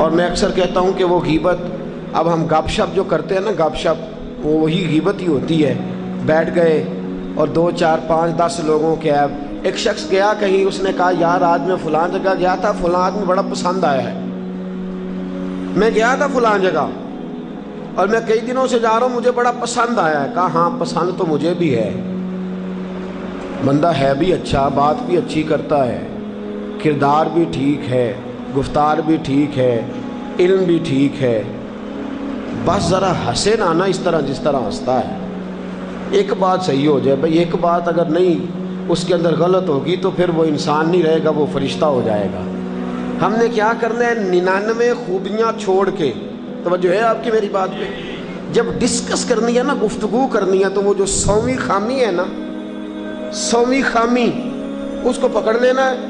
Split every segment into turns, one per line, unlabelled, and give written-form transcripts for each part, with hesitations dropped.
اور میں اکثر کہتا ہوں کہ وہ غیبت، اب ہم گپ شپ جو کرتے ہیں نا، گپ شپ وہی غیبت ہی ہوتی ہے۔ بیٹھ گئے اور 2 4 5 10 لوگوں کے ایک شخص گیا کہیں، اس نے کہا یار آج میں فلاں جگہ گیا تھا، فلاں آدمی بڑا پسند آیا ہے، میں گیا تھا فلاں جگہ اور میں کئی دنوں سے جا رہا ہوں، مجھے بڑا پسند آیا ہے۔ کہا ہاں پسند تو مجھے بھی ہے، بندہ ہے بھی اچھا، بات بھی اچھی کرتا ہے، کردار بھی ٹھیک ہے، گفتار بھی ٹھیک ہے، علم بھی ٹھیک ہے، بس ذرا ہنسے نہ اس طرح جس طرح ہنستا ہے۔ ایک بات صحیح ہو جائے بھائی، ایک بات اگر نہیں اس کے اندر غلط ہوگی تو پھر وہ انسان نہیں رہے گا، وہ فرشتہ ہو جائے گا۔ ہم نے کیا کرنا ہے، 99 خوبیاں چھوڑ کے، توجہ ہے آپ کی میری بات پہ، جب ڈسکس کرنی ہے نا، گفتگو کرنی ہے، تو وہ جو 100ویں خامی ہے نا، 100ویں خامی اس کو پکڑ لینا ہے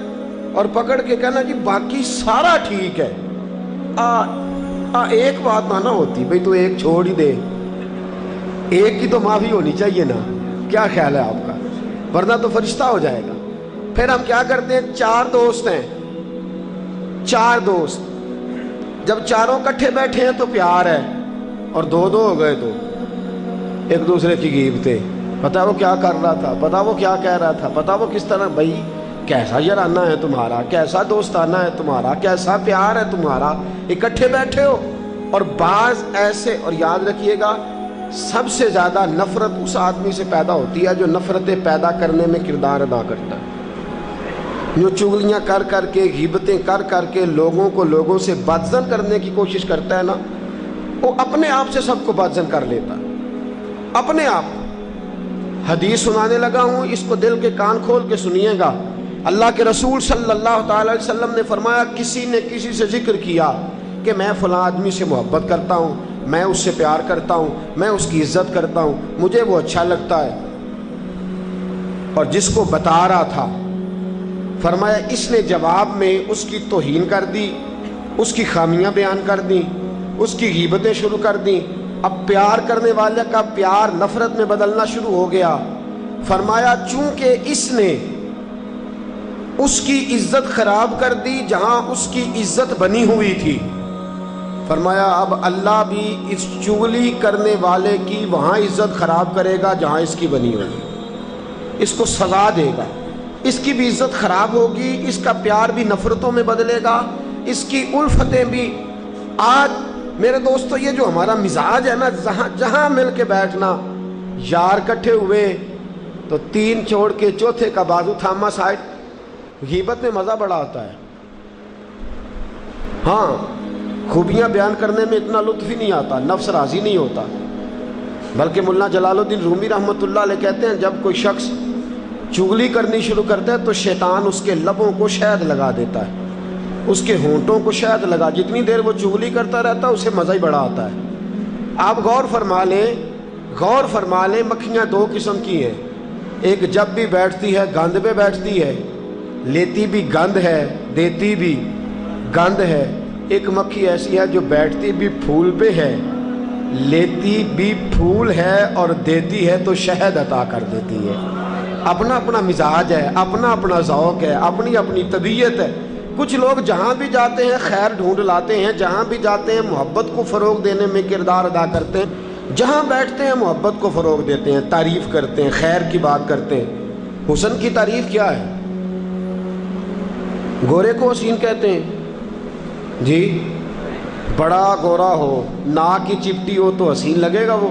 اور پکڑ کے کہنا جی باقی سارا ٹھیک ہے، ایک بات نہ ہوتی بھئی تو ایک چھوڑ ہی دے، ایک کی تو معافی ہونی چاہیے نا، کیا خیال ہے آپ کا؟ ورنہ تو فرشتہ ہو جائے گا۔ پھر ہم کیا کرتے ہیں، 4 دوست ہیں، 4 دوست، جب چاروں کٹھے بیٹھے ہیں تو پیار ہے، اور 2 ہو گئے تو ایک دوسرے کی غیبتیں، پتا وہ کیا کر رہا تھا، پتا وہ کیا کہہ رہا تھا، پتا وہ کس طرح، بھائی کیسا یارانہ ہے تمہارا، کیسا دوستانہ ہے تمہارا، کیسا پیار ہے تمہارا، اکٹھے بیٹھے ہو۔ اور بعض ایسے، اور یاد رکھیے گا سب سے زیادہ نفرت اس آدمی سے پیدا ہوتی ہے جو نفرتیں پیدا کرنے میں کردار ادا کرتا ہے، جو چغلیاں کر کر کے، غیبتیں کر کر کے لوگوں کو لوگوں سے بدزن کرنے کی کوشش کرتا ہے نا، وہ اپنے آپ سے سب کو بدزن کر لیتا ہے، اپنے آپ۔ حدیث سنانے لگا ہوں، اس کو دل کے کان کھول کے سنیے گا۔ اللہ کے رسول صلی اللہ تعالی علیہ وسلم نے فرمایا، کسی نے کسی سے ذکر کیا کہ میں فلاں آدمی سے محبت کرتا ہوں، میں اس سے پیار کرتا ہوں، میں اس کی عزت کرتا ہوں، مجھے وہ اچھا لگتا ہے، اور جس کو بتا رہا تھا فرمایا اس نے جواب میں اس کی توہین کر دی، اس کی خامیاں بیان کر دیں، اس کی غیبتیں شروع کر دیں۔ اب پیار کرنے والے کا پیار نفرت میں بدلنا شروع ہو گیا۔ فرمایا چونکہ اس نے اس کی عزت خراب کر دی جہاں اس کی عزت بنی ہوئی تھی، فرمایا اب اللہ بھی اس چغلی کرنے والے کی وہاں عزت خراب کرے گا جہاں اس کی بنی ہوگی، اس کو سزا دے گا، اس کی بھی عزت خراب ہوگی، اس کا پیار بھی نفرتوں میں بدلے گا، اس کی الفتیں بھی۔ آج میرے دوستو یہ جو ہمارا مزاج ہے نا، جہاں مل کے بیٹھنا، یار کٹھے ہوئے تو 3 چھوڑ کے چوتھے کا بازو تھاما سائڈ، غیبت میں مزہ بڑا آتا ہے۔ ہاں خوبیاں بیان کرنے میں اتنا لطف ہی نہیں آتا، نفس راضی نہیں ہوتا، بلکہ مولانا جلال الدین رومی رحمۃ اللہ علیہ کہتے ہیں جب کوئی شخص چغلی کرنی شروع کرتا ہے تو شیطان اس کے لبوں کو شہد لگا دیتا ہے، اس کے ہونٹوں کو شہد لگا، جتنی دیر وہ چغلی کرتا رہتا ہے اسے مزہ ہی بڑا آتا ہے۔ آپ غور فرما لیں، مکھیاں 2 قسم کی ہیں، ایک جب بھی بیٹھتی ہے گند پہ بیٹھتی ہے، لیتی بھی گند ہے دیتی بھی گند ہے، ایک مکھی ایسی ہے جو بیٹھتی بھی پھول پہ ہے، لیتی بھی پھول ہے اور دیتی ہے تو شہد عطا کر دیتی ہے۔ اپنا اپنا مزاج ہے، اپنا اپنا ذوق ہے، اپنی اپنی طبیعت ہے۔ کچھ لوگ جہاں بھی جاتے ہیں خیر ڈھونڈ لاتے ہیں، جہاں بھی جاتے ہیں محبت کو فروغ دینے میں کردار ادا کرتے ہیں، جہاں بیٹھتے ہیں محبت کو فروغ دیتے ہیں، تعریف کرتے ہیں، خیر کی بات کرتے ہیں۔ حسن کی تعریف کیا ہے؟ گورے کو حسین کہتے ہیں جی، بڑا گورا ہو، ناک کی چپٹی ہو تو حسین لگے گا وہ۔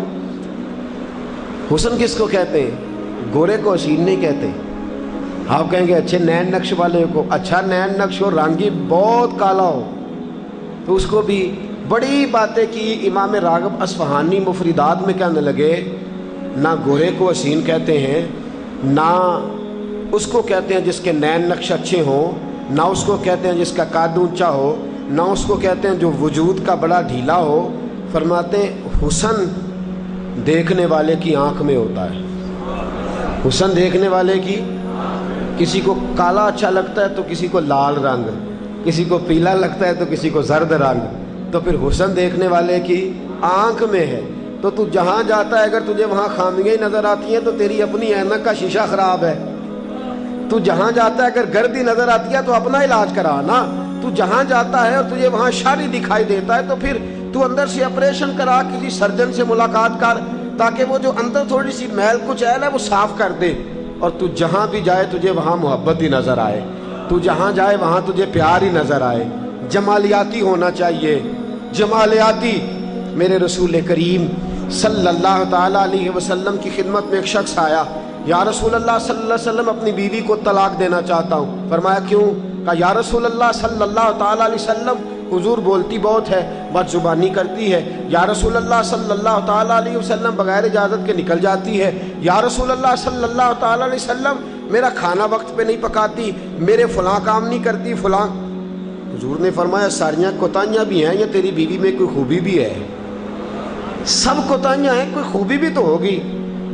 حسن کس کو کہتے ہیں؟ گورے کو حسین نہیں کہتے۔ آپ کہیں گے اچھے نین نقش والے کو، اچھا نین نقش ہو، رنگی بہت کالا ہو تو اس کو بھی بڑی باتیں کی۔ امام راغب اصفہانی مفردات میں کہنے لگے نہ گورے کو حسین کہتے ہیں، نہ اس کو کہتے ہیں جس کے نین نقش اچھے ہوں، نہ اس کو کہتے ہیں جس کا قد اونچا ہو، نہ اس کو کہتے ہیں جو وجود کا بڑا ڈھیلا ہو۔ فرماتے ہیں حسن دیکھنے والے کی آنکھ میں ہوتا ہے، حسن دیکھنے والے کی، کسی کو کالا اچھا لگتا ہے تو کسی کو لال رنگ، کسی کو پیلا لگتا ہے تو کسی کو زرد رنگ، تو پھر حسن دیکھنے والے کی آنکھ میں ہے۔ تو تو جہاں جاتا ہے اگر تجھے وہاں خامیاں ہی نظر آتی ہیں تو تیری اپنی اینک کا شیشہ خراب ہے۔ تو جہاں جاتا ہے اگر گردی نظر آتی ہے تو اپنا علاج کرا نا، تو جہاں جاتا ہے اور تجھے وہاں شر ہی دکھائی دیتا ہے تو پھر تو اندر سے آپریشن کرا، کسی سرجن سے ملاقات کر تاکہ وہ جو اندر تھوڑی سی میل کچیل ہے وہ صاف کر دے، اور تو جہاں بھی جائے تجھے وہاں محبت ہی نظر آئے، تو جہاں جائے وہاں تجھے پیار ہی نظر آئے۔ جمالیاتی ہونا چاہیے، جمالیاتی۔ میرے رسول کریم صلی اللہ تعالیٰ علیہ وسلم کی خدمت میں ایک شخص آیا، یا رسول اللہ صلی اللہ علیہ وسلم اپنی بیوی کو طلاق دینا چاہتا ہوں۔ فرمایا کیوں؟ کہا یا رسول اللہ صلی اللہ تعالیٰ علیہ وسلم حضور بولتی بہت ہے، بد زبانی کرتی ہے۔ یا رسول اللہ صلی اللہ تعالیٰ علیہ وسلم بغیر اجازت کے نکل جاتی ہے۔ یا رسول اللہ صلی اللہ تعالیٰ علیہ وسلم میرا کھانا وقت پہ نہیں پکاتی، میرے فلاں کام نہیں کرتی فلاں۔ حضور نے فرمایا ساریاں کوتاہیاں بھی ہیں، یا تیری بیوی میں کوئی خوبی بھی ہے؟ سب کوتاہیاں ہیں، کوئی خوبی بھی تو ہوگی۔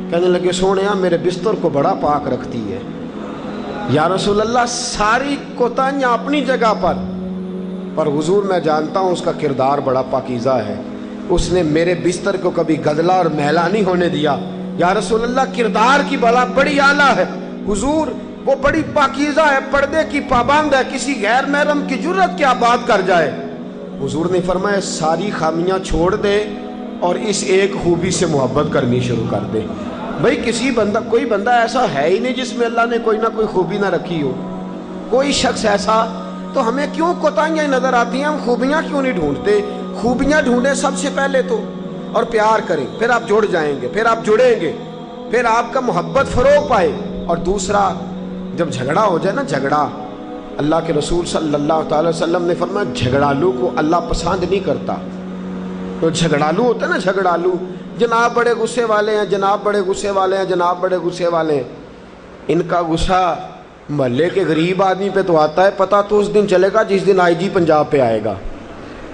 کہنے لگے سونیا میرے بستر کو بڑا پاک رکھتی ہے۔ یا رسول اللہ ساری کوتاہیاں اپنی جگہ پر حضور میں جانتا ہوں اس کا کردار بڑا پاکیزہ ہے، اس نے میرے بستر کو کبھی گدلا اور میلا نہیں ہونے دیا۔ یا رسول اللہ کردار کی بڑی اعلیٰ ہے حضور، وہ بڑی پاکیزہ ہے، پردے کی پابند ہے، کسی غیر محرم کی جرت کیا بات کر جائے۔ حضور نے فرمایا ساری خامیاں چھوڑ دے اور اس ایک خوبی سے محبت کرنی شروع کر دے۔ بھئی کوئی بندہ ایسا ہے ہی نہیں جس میں اللہ نے کوئی نہ کوئی خوبی نہ رکھی ہو، کوئی شخص ایسا، تو ہمیں کیوں کوتاہیاں نظر آتی ہیں؟ ہم خوبیاں کیوں نہیں ڈھونڈتے؟ خوبیاں ڈھونڈیں سب سے پہلے تو، اور پیار کریں، پھر آپ جڑ جائیں گے، پھر آپ جڑیں گے، پھر آپ کا محبت فروغ پائے۔ اور دوسرا، جب جھگڑا ہو جائے نا، جھگڑا، اللہ کے رسول صلی اللہ تعالی وسلم نے فرمایا جھگڑالو کو اللہ پسند نہیں کرتا۔ تو جھگڑالو ہوتا ہے نا، جھگڑالو، جناب بڑے غصے والے ہیں، جناب بڑے غصے والے ہیں، جناب بڑے غصے والے ہیں۔ ان کا غصہ محلے کے غریب آدمی پہ تو آتا ہے، پتہ تو اس دن چلے گا جس دن آئی جی پنجاب پہ آئے گا،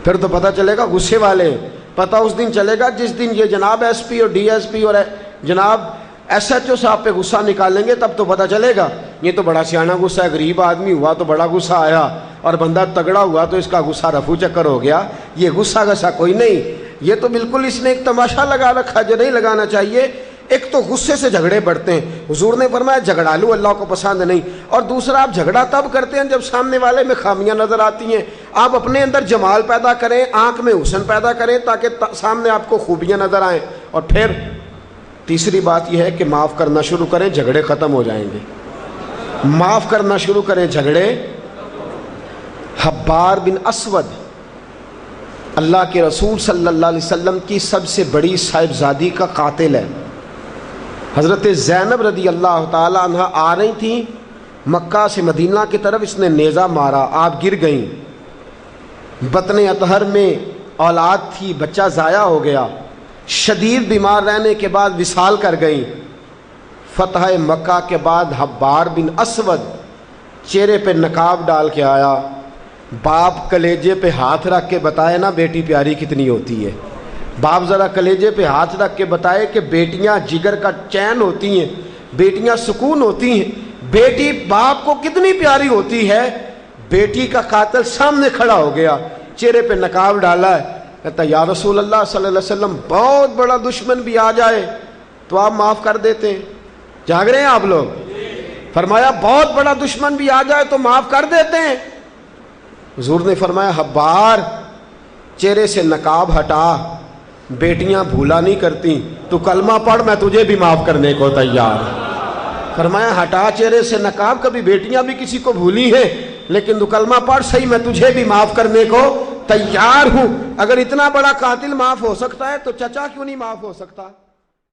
پھر تو پتہ چلے گا غصے والے ہیں۔ پتہ اس دن چلے گا جس دن یہ جناب ایس پی اور ڈی ایس پی اور جناب ایس ایچ او صاحب پہ غصہ نکالیں گے، تب تو پتہ چلے گا یہ تو بڑا سیانا غصہ ہے، غریب آدمی ہوا تو بڑا غصہ آیا، اور بندہ تگڑا ہوا تو اس کا غصہ رفو چکر ہو گیا۔ یہ غصہ غصہ کوئی نہیں، یہ تو بالکل اس نے ایک تماشا لگا رکھا جو نہیں لگانا چاہیے۔ ایک تو غصے سے جھگڑے بڑھتے ہیں، حضور نے فرمایا جھگڑالو اللہ کو پسند نہیں۔ اور دوسرا، آپ جھگڑا تب کرتے ہیں جب سامنے والے میں خامیاں نظر آتی ہیں۔ آپ اپنے اندر جمال پیدا کریں، آنکھ میں حسن پیدا کریں تاکہ سامنے آپ کو خوبیاں نظر آئیں۔ اور پھر تیسری بات یہ ہے کہ معاف کرنا شروع کریں، جھگڑے ختم ہو جائیں گے۔ معاف کرنا شروع کریں، جھگڑے۔ حبار بن اسود اللہ کے رسول صلی اللہ علیہ وسلم کی سب سے بڑی صاحبزادی کا قاتل ہے۔ حضرت زینب رضی اللہ تعالی عنہ آ رہی تھیں مکہ سے مدینہ کی طرف، اس نے نیزہ مارا، آپ گر گئیں۔ بطن اطہر میں اولاد تھی، بچہ ضائع ہو گیا، شدید بیمار رہنے کے بعد وصال کر گئیں۔ فتح مکہ کے بعد حبار بن اسود چہرے پہ نقاب ڈال کے آیا، باپ کلیجے پہ ہاتھ رکھ کے بتائے نا بیٹی پیاری کتنی ہوتی ہے۔ باپ ذرا کلیجے پہ ہاتھ رکھ کے بتائے کہ بیٹیاں جگر کا چین ہوتی ہیں، بیٹیاں سکون ہوتی ہیں، بیٹی باپ کو کتنی پیاری ہوتی ہے۔ بیٹی کا قاتل سامنے کھڑا ہو گیا، چہرے پہ نقاب ڈالا ہے، کہتا یا رسول اللہ صلی اللہ علیہ وسلم بہت بڑا دشمن بھی آ جائے تو آپ معاف کر دیتے ہیں؟ جاگ رہے ہیں آپ لوگ؟ فرمایا بہت بڑا دشمن بھی آ جائے تو معاف کر دیتے ہیں؟ حضور نے فرمایا حبار چہرے سے نقاب ہٹا، بیٹیاں بھولا نہیں کرتی، تو کلمہ پڑھ میں تجھے بھی معاف کرنے کو تیار۔ فرمایا ہٹا چہرے سے نقاب، کبھی بیٹیاں بھی کسی کو بھولی ہیں لیکن تو کلمہ پڑھ صحیح، میں تجھے بھی معاف کرنے کو تیار ہوں۔ اگر اتنا بڑا قاتل معاف ہو سکتا ہے تو چچا کیوں نہیں معاف ہو سکتا؟